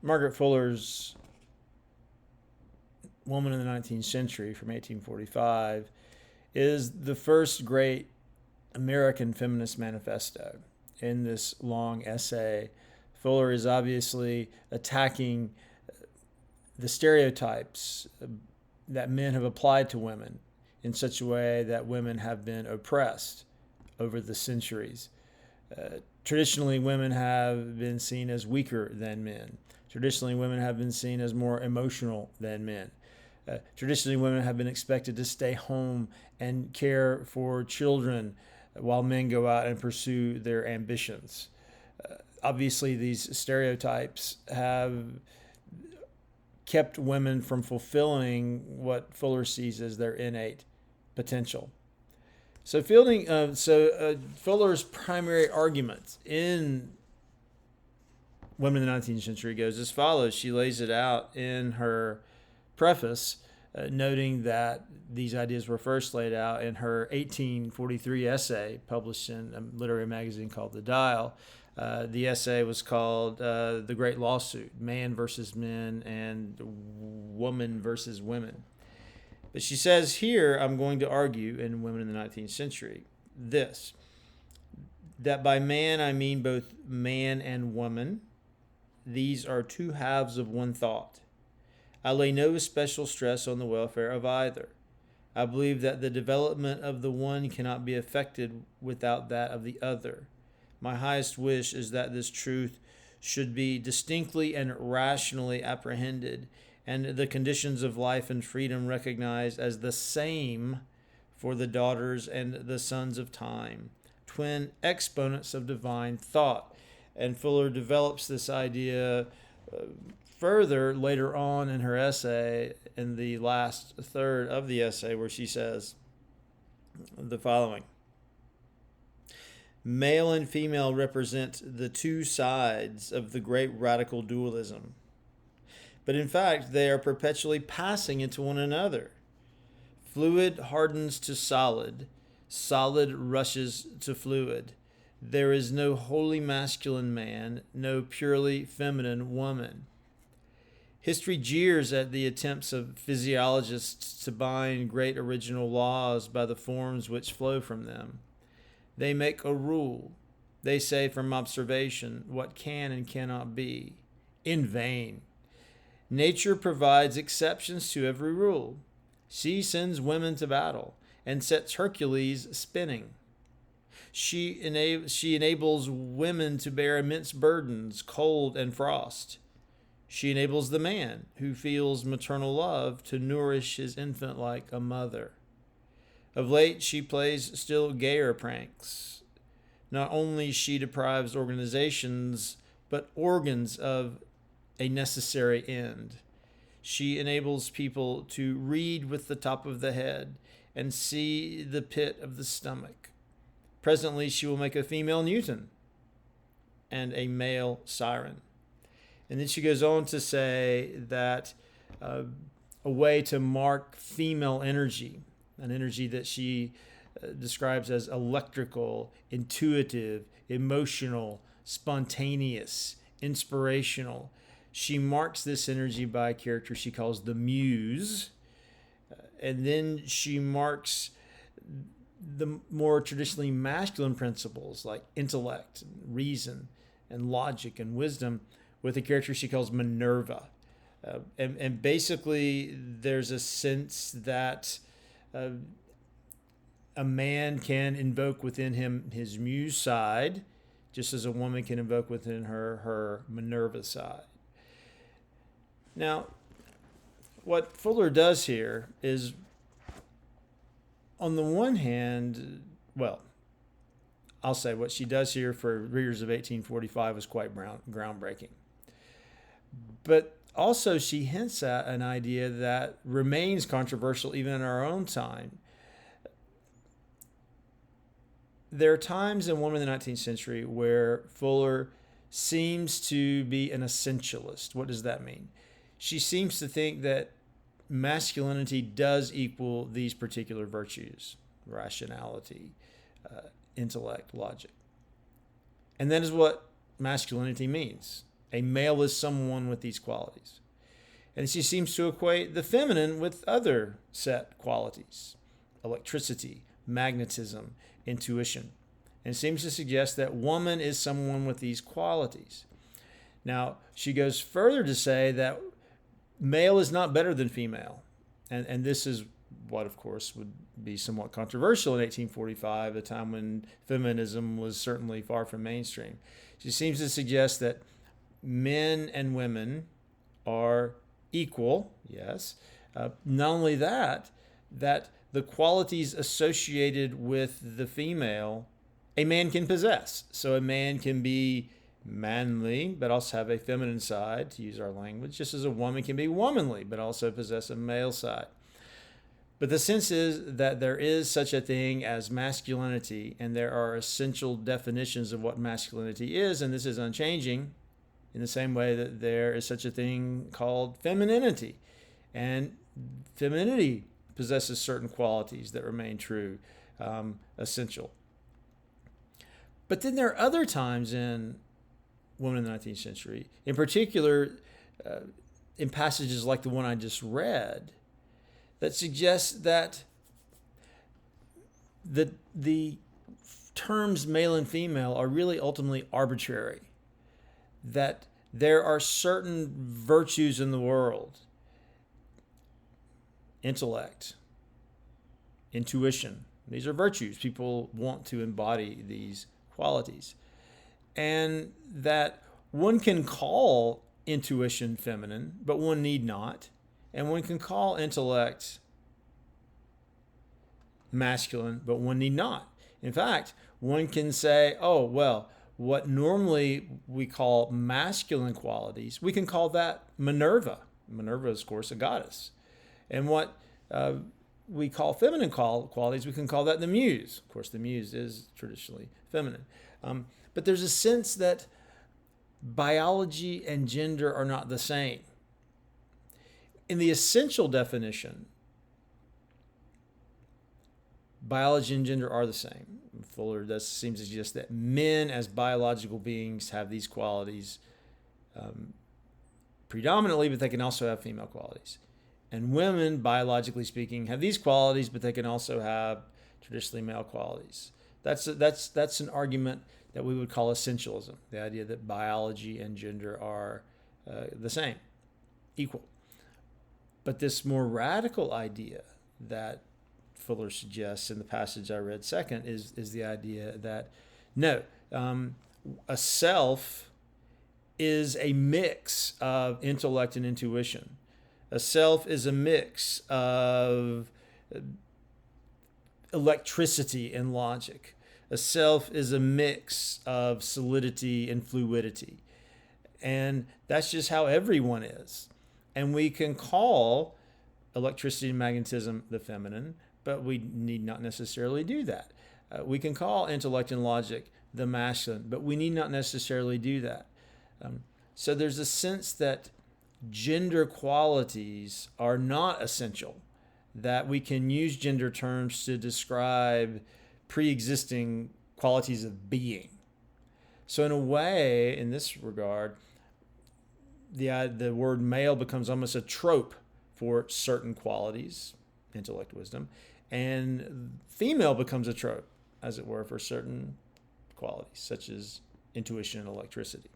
Margaret Fuller's Woman in the 19th Century from 1845 is the first great American feminist manifesto. In this long essay, Fuller is obviously attacking the stereotypes that men have applied to women in such a way that women have been oppressed over the centuries. Traditionally, women have been seen as weaker than men. Traditionally, women have been seen as more emotional than men. Traditionally, women have been expected to stay home and care for children while men go out and pursue their ambitions. Obviously, these stereotypes have kept women from fulfilling what Fuller sees as their innate potential. So Fuller's primary argument in Women in the 19th Century goes as follows. She lays it out in her preface, noting that these ideas were first laid out in her 1843 essay published in a literary magazine called The Dial. The essay was called The Great Lawsuit, Man versus Men and Woman versus Women. But she says here, I'm going to argue in Women in the 19th Century, this, that by man I mean both man and woman. These are two halves of one thought. I lay no special stress on the welfare of either. I believe that the development of the one cannot be effected without that of the other. My highest wish is that this truth should be distinctly and rationally apprehended, and the conditions of life and freedom recognized as the same for the daughters and the sons of time, twin exponents of divine thought. And Fuller develops this idea further later on in her essay, in the last third of the essay, where she says the following. Male and female represent the two sides of the great radical dualism. But in fact, they are perpetually passing into one another. Fluid hardens to solid, solid rushes to fluid. There is no wholly masculine man, no purely feminine woman. History jeers at the attempts of physiologists to bind great original laws by the forms which flow from them. They make a rule. They say from observation what can and cannot be. In vain. Nature provides exceptions to every rule. She sends women to battle and sets Hercules spinning. She enables women to bear immense burdens, cold and frost. She enables the man who feels maternal love to nourish his infant like a mother. Of late, she plays still gayer pranks. Not only she deprives organizations, but organs of a necessary end. She enables people to read with the top of the head and see the pit of the stomach. Presently, she will make a female Newton and a male Siren. And then she goes on to say that a way to mark female energy, an energy that she describes as electrical, intuitive, emotional, spontaneous, inspirational. She marks this energy by a character she calls the Muse. And then she marks the more traditionally masculine principles like intellect, and reason, and logic, and wisdom with a character she calls Minerva. And basically, there's a sense that a man can invoke within him his Muse side, just as a woman can invoke within her Minerva side. Now, what Fuller does here is, on the one hand, well, I'll say what she does here for readers of 1845 was quite groundbreaking. But also she hints at an idea that remains controversial even in our own time. There are times in Women in the 19th Century where Fuller seems to be an essentialist. What does that mean? She seems to think that masculinity does equal these particular virtues: rationality, intellect, logic. And that is what masculinity means. A male is someone with these qualities. And she seems to equate the feminine with other set qualities: electricity, magnetism, intuition. And seems to suggest that woman is someone with these qualities. Now, she goes further to say that male is not better than female. And this is what, of course, would be somewhat controversial in 1845, a time when feminism was certainly far from mainstream. She seems to suggest that men and women are equal, yes. Not only that the qualities associated with the female, a man can possess. So a man can be manly, but also have a feminine side, to use our language, just as a woman can be womanly, but also possess a male side. But the sense is that there is such a thing as masculinity, and there are essential definitions of what masculinity is, and this is unchanging, in the same way that there is such a thing called femininity. And femininity possesses certain qualities that remain true, essential. But then there are other times in women in the 19th century, in particular in passages like the one I just read, that suggests that the terms male and female are really ultimately arbitrary, that there are certain virtues in the world: intellect, intuition. These are virtues. People want to embody these qualities. And that one can call intuition feminine, but one need not. And one can call intellect masculine, but one need not. In fact, one can say, oh, well, what normally we call masculine qualities, we can call that Minerva. Minerva is, of course, a goddess. And what we call feminine qualities, we can call that the muse. Of course, the muse is traditionally feminine. But there's a sense that biology and gender are not the same. In the essential definition, biology and gender are the same. Fuller does seem to suggest that men as biological beings have these qualities predominantly, but they can also have female qualities. And women, biologically speaking, have these qualities, but they can also have traditionally male qualities. That's an argument that we would call essentialism, the idea that biology and gender are the same, equal. But this more radical idea that Fuller suggests in the passage I read second is the idea that no, a self is a mix of intellect and intuition. A self is a mix of electricity and logic. A self is a mix of solidity and fluidity. And that's just how everyone is. And we can call electricity and magnetism the feminine, but we need not necessarily do that. We can call intellect and logic the masculine, but we need not necessarily do that. So there's a sense that gender qualities are not essential, that we can use gender terms to describe pre-existing qualities of being. So in a way, in this regard, the word male becomes almost a trope for certain qualities, intellect, wisdom, and female becomes a trope, as it were, for certain qualities, such as intuition and electricity.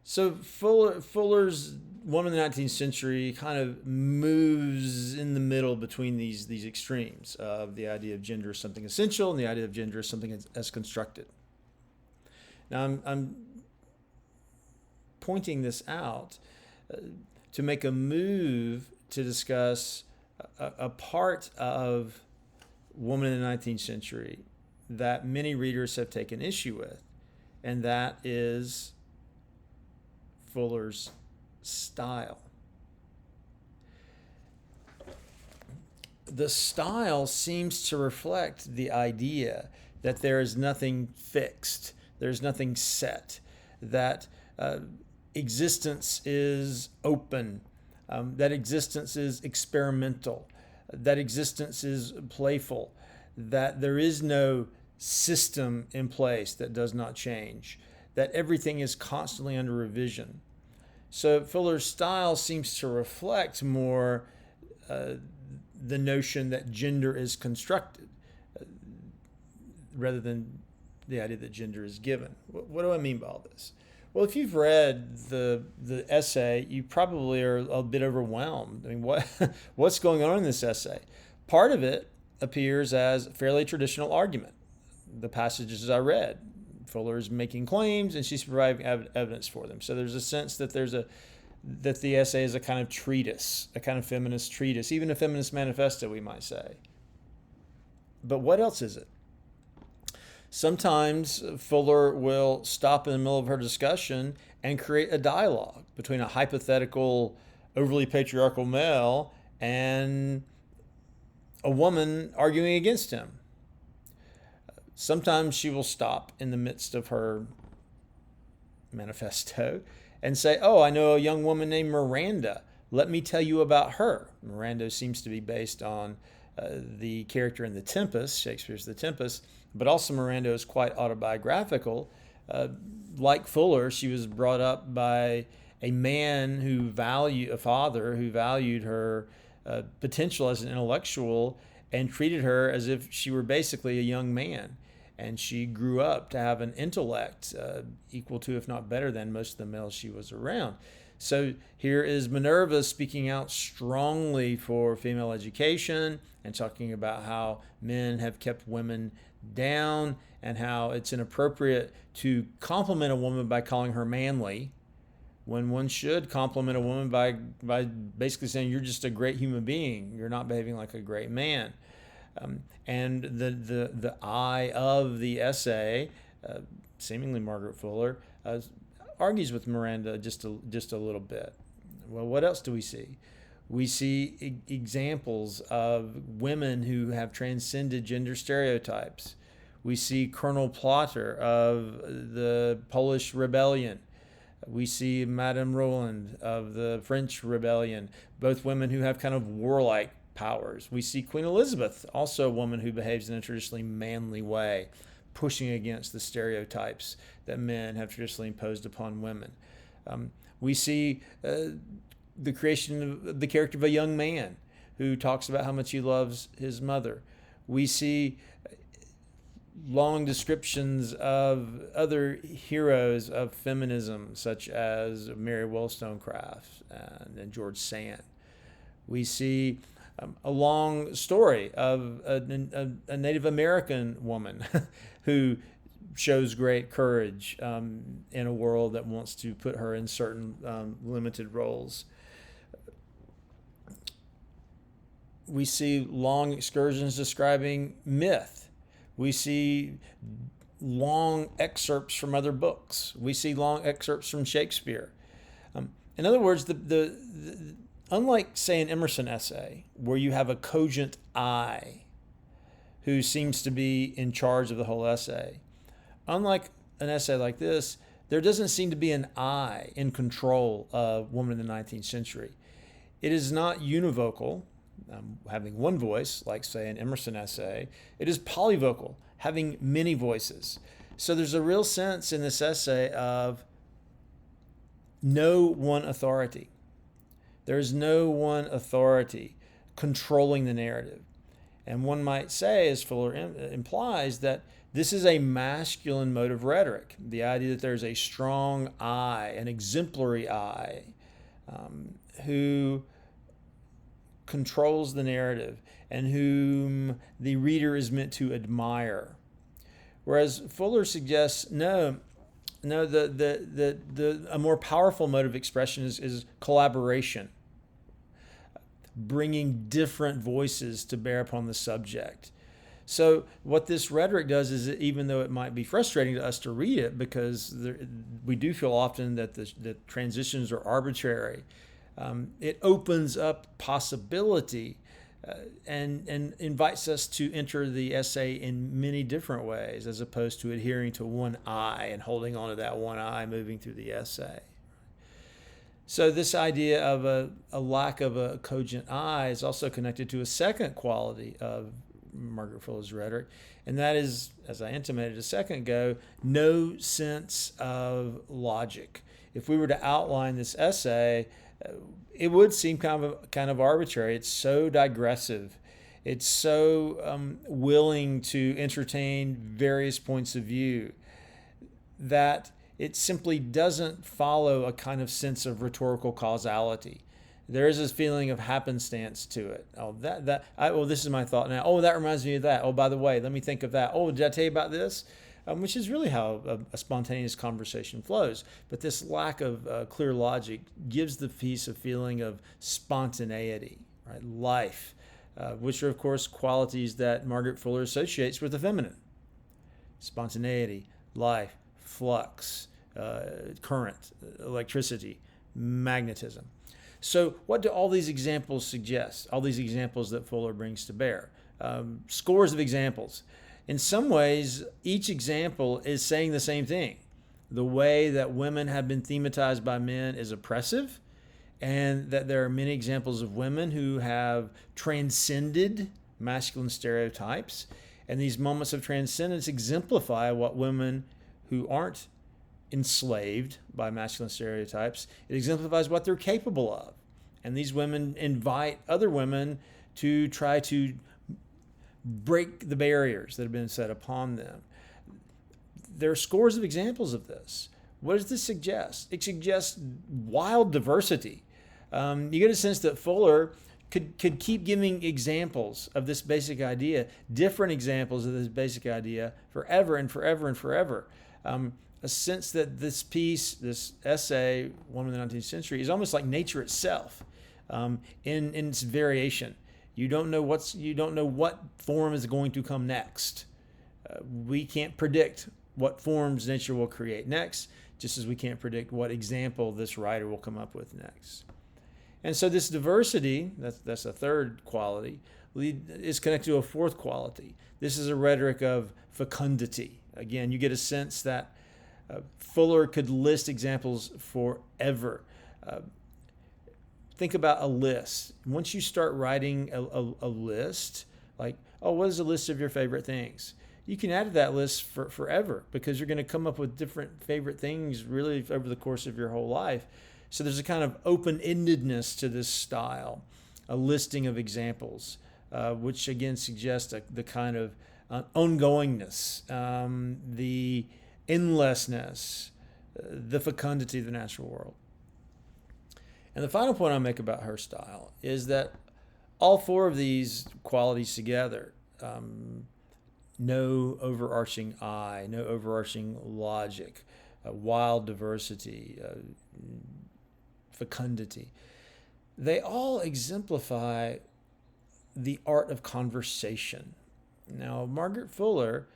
So Fuller's woman in the 19th century kind of moves in the middle between these extremes of the idea of gender as something essential and the idea of gender as something as constructed. Now, I'm pointing this out to make a move to discuss a part of woman in the 19th century that many readers have taken issue with, and that is Fuller's style. The style seems to reflect the idea that there is nothing fixed, there's nothing set, that existence is open, that existence is experimental, that existence is playful, that there is no system in place that does not change, that everything is constantly under revision. So Fuller's style seems to reflect more the notion that gender is constructed rather than the idea that gender is given. What do I mean by all this? Well, if you've read the essay, you probably are a bit overwhelmed. I mean, what's going on in this essay? Part of it appears as fairly traditional argument. The passages I read, Fuller is making claims and she's providing evidence for them. So there's a sense that that the essay is a kind of treatise, a kind of feminist treatise, even a feminist manifesto, we might say. But what else is it? Sometimes Fuller will stop in the middle of her discussion and create a dialogue between a hypothetical, overly patriarchal male and a woman arguing against him. Sometimes she will stop in the midst of her manifesto and say, oh, I know a young woman named Miranda. Let me tell you about her. Miranda seems to be based on the character in The Tempest, Shakespeare's The Tempest, but also Miranda is quite autobiographical. Like Fuller, she was brought up by a man a father who valued her potential as an intellectual and treated her as if she were basically a young man. And she grew up to have an intellect equal to, if not better than, most of the males she was around. So here is Minerva speaking out strongly for female education and talking about how men have kept women down and how it's inappropriate to compliment a woman by calling her manly when one should compliment a woman by basically saying you're just a great human being. You're not behaving like a great man. And the I of the essay, seemingly Margaret Fuller, argues with Miranda just a little bit. Well, what else do we see? We see examples of women who have transcended gender stereotypes. We see Colonel Plotter of the Polish Rebellion. We see Madame Roland of the French Rebellion, both women who have kind of warlike powers. We see Queen Elizabeth, also a woman who behaves in a traditionally manly way, pushing against the stereotypes that men have traditionally imposed upon women. We see the creation of the character of a young man who talks about how much he loves his mother. We see long descriptions of other heroes of feminism, such as Mary Wollstonecraft and George Sand. We see a long story of a Native American woman who shows great courage in a world that wants to put her in certain limited roles. We see long excursions describing myth. We see long excerpts from other books. We see long excerpts from Shakespeare. In other words, unlike, say, an Emerson essay, where you have a cogent I who seems to be in charge of the whole essay, unlike an essay like this, there doesn't seem to be an I in control of woman in the 19th century. It is not univocal, having one voice, like, say, an Emerson essay. It is polyvocal, having many voices. So there's a real sense in this essay of no one authority. There's no one authority controlling the narrative. And one might say, as Fuller implies, that this is a masculine mode of rhetoric, the idea that there's a strong I, an exemplary I, who controls the narrative and whom the reader is meant to admire. Whereas Fuller suggests, no, a more powerful mode of expression is collaboration, bringing different voices to bear upon the subject. So what this rhetoric does is, that even though it might be frustrating to us to read it, because we do feel often that the transitions are arbitrary, it opens up possibility and invites us to enter the essay in many different ways, as opposed to adhering to one I and holding on to that one I moving through the essay. So this idea of a lack of a cogent I is also connected to a second quality of Margaret Fuller's rhetoric, and that is, as I intimated a second ago, no sense of logic. If we were to outline this essay, it would seem kind of arbitrary. It's so digressive. It's so willing to entertain various points of view that it simply doesn't follow a kind of sense of rhetorical causality. There is this feeling of happenstance to it. This is my thought now. Oh, that reminds me of that. Oh, by the way, let me think of that. Oh, did I tell you about this? Which is really how a spontaneous conversation flows. But this lack of clear logic gives the piece a feeling of spontaneity, right? Life, which are, of course, qualities that Margaret Fuller associates with the feminine. Spontaneity, life, flux, current, electricity, magnetism. So what do all these examples suggest? All these examples that Fuller brings to bear. Scores of examples. In some ways, each example is saying the same thing. The way that women have been thematized by men is oppressive, and that there are many examples of women who have transcended masculine stereotypes. And these moments of transcendence exemplify what women who aren't enslaved by masculine stereotypes, it exemplifies what they're capable of. And these women invite other women to try to break the barriers that have been set upon them. There are scores of examples of this. What does this suggest? It suggests wild diversity. You get a sense that Fuller could keep giving examples of this basic idea, different examples of this basic idea, forever and forever and forever. A sense that this piece, this essay, Woman in the 19th Century, is almost like nature itself in its variation. You don't know what form is going to come next. We can't predict what forms nature will create next, just as we can't predict what example this writer will come up with next. And so this diversity, that's a third quality, is connected to a fourth quality. This is a rhetoric of fecundity. Again, you get a sense that Fuller could list examples forever. Think about a list. Once you start writing a list, like, what is a list of your favorite things? You can add to that list forever, because you're going to come up with different favorite things really over the course of your whole life. So there's a kind of open-endedness to this style, a listing of examples, which again suggests the kind of ongoingness, the endlessness, the fecundity of the natural world. And the final point I'll make about her style is that all four of these qualities together, no overarching eye, no overarching logic, wild diversity, fecundity, they all exemplify the art of conversation. Now, Margaret Fuller,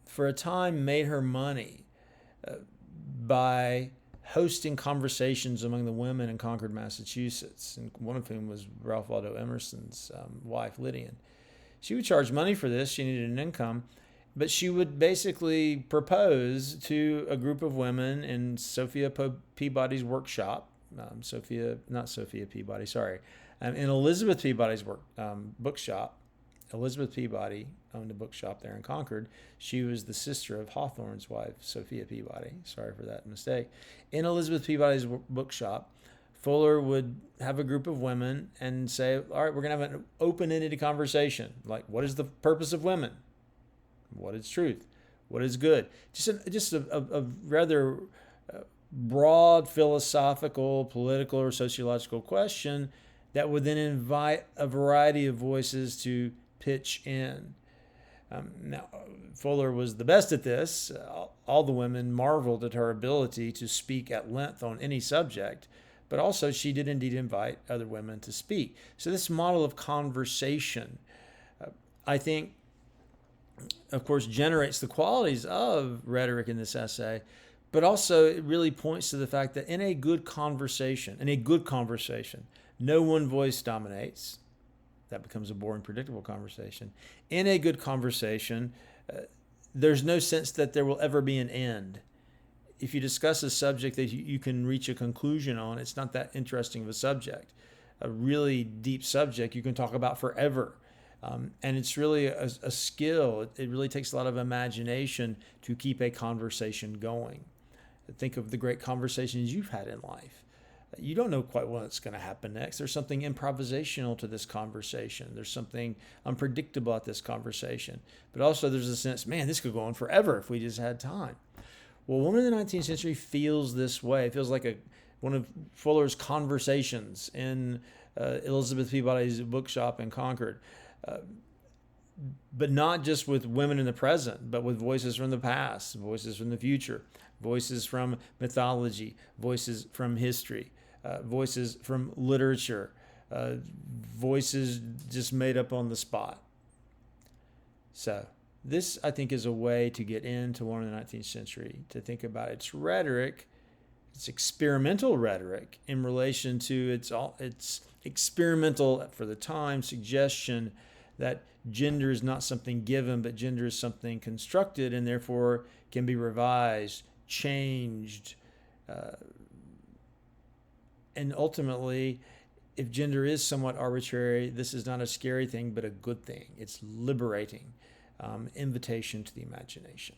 for a time, made her money by hosting conversations among the women in Concord, Massachusetts, and one of whom was Ralph Waldo Emerson's wife, Lydian. She would charge money for this. She needed an income, but she would basically propose to a group of women in Sophia Peabody's workshop. In Elizabeth Peabody's bookshop. Elizabeth Peabody owned a bookshop there in Concord. She was the sister of Hawthorne's wife, Sophia Peabody. Sorry for that mistake. In Elizabeth Peabody's bookshop, Fuller would have a group of women and say, all right, we're going to have an open-ended conversation. Like, what is the purpose of women? What is truth? What is good? Just a rather broad philosophical, political, or sociological question that would then invite a variety of voices to pitch in. Now, Fuller was the best at this. All the women marveled at her ability to speak at length on any subject, but also she did indeed invite other women to speak. So this model of conversation, I think, of course, generates the qualities of rhetoric in this essay, but also it really points to the fact that in a good conversation, no one voice dominates. That becomes a boring, predictable conversation. In a good conversation, there's no sense that there will ever be an end. If you discuss a subject that you can reach a conclusion on, it's not that interesting of a subject. A really deep subject you can talk about forever. And it's really a skill. It really takes a lot of imagination to keep a conversation going. Think of the great conversations you've had in life. You don't know quite what's going to happen next. There's something improvisational to this conversation. There's something unpredictable at this conversation. But also there's a sense, man, this could go on forever if we just had time. Well, Woman in the 19th Century feels this way. It feels like one of Fuller's conversations in Elizabeth Peabody's bookshop in Concord. But not just with women in the present, but with voices from the past, voices from the future, voices from mythology, voices from history, voices from literature, voices just made up on the spot. So this, I think, is a way to get into Woman in the 19th Century, to think about its rhetoric, its experimental rhetoric in relation to its experimental, for the time, suggestion that gender is not something given, but gender is something constructed and therefore can be revised, changed. And ultimately, if gender is somewhat arbitrary, this is not a scary thing, but a good thing. It's liberating, invitation to the imagination.